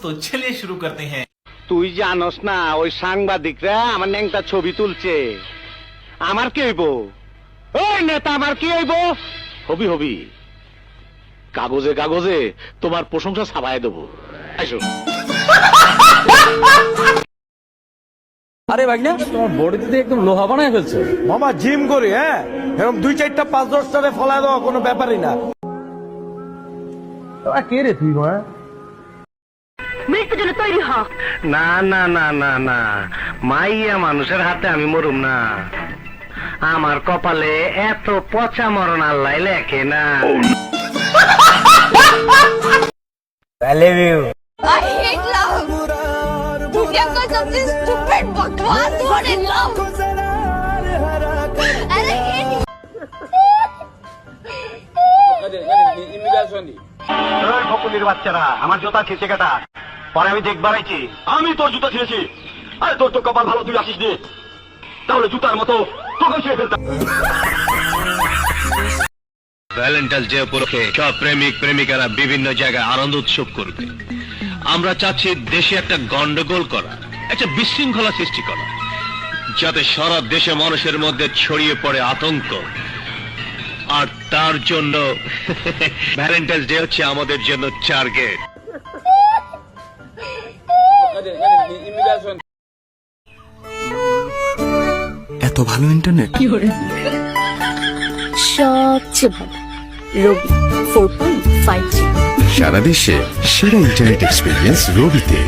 तो चलिए शुरू करते हैं। তুই জানোস না ওই সাংবাদিকরা আমার ন্যাংটা ছবি তুলছে, আমার কি হইব? ওই নেতা আমার কি হইব? হবি হবি, কাগজে কাগজে তোমার প্রশংসা ছাপায় দেবো। আসো। আরে ভাগনা, তোমার বডিতে একদম লোহা বানায় ফেলছো। মামা জিম করি, হ্যাঁ এরকম 2-4টা 5-10টারে ফলাই দেওয়া কোনো ব্যাপারই না। কে রে তুই? মৃত্যুর জন্য তৈরি হ। না না না না না, মাইয়া মানুষের হাতে আমি মরুম না। আমার কপালে এত পচা মরণ আল্লাহ লেখে না। I love you. I hate love. दुनिया का सबसे stupid बकवास word is love. अरे hate ওই ফকুলির বাচ্চারা, আমার জুতা ছিঁড়ছে কেটা? পরে আমি দেখবার আইছি। আমি তোর জুতা ছিঁড়েছি। আরে তোর তো কপাল ভালো, তুই আসিস নি, তাহলে জুতার মতো তোকে ছিঁড়ে ফেলতাম। ভ্যালেন্টাইন্স ডে উপলক্ষে সব প্রেমিক প্রেমিকারা বিভিন্ন জায়গায় আনন্দ উৎসব করবে। আমরা চাচ্ছি দেশে একটা গন্ডগোল করা, একটা বিশৃঙ্খলা সৃষ্টি করা, যাতে সারা দেশে মানুষের মধ্যে ছড়িয়ে পড়ে আতঙ্ক। আর তার জন্য ভ্যালেন্টাইন্স ডে হচ্ছে আমাদের জন্য টার্গেট। এত ভালো ইন্টারনেট সবচেয়ে ভালো রবি 4.5G সারা দেশে সেরা ইন্টারনেট এক্সপিরিয়েন্স রবিতে।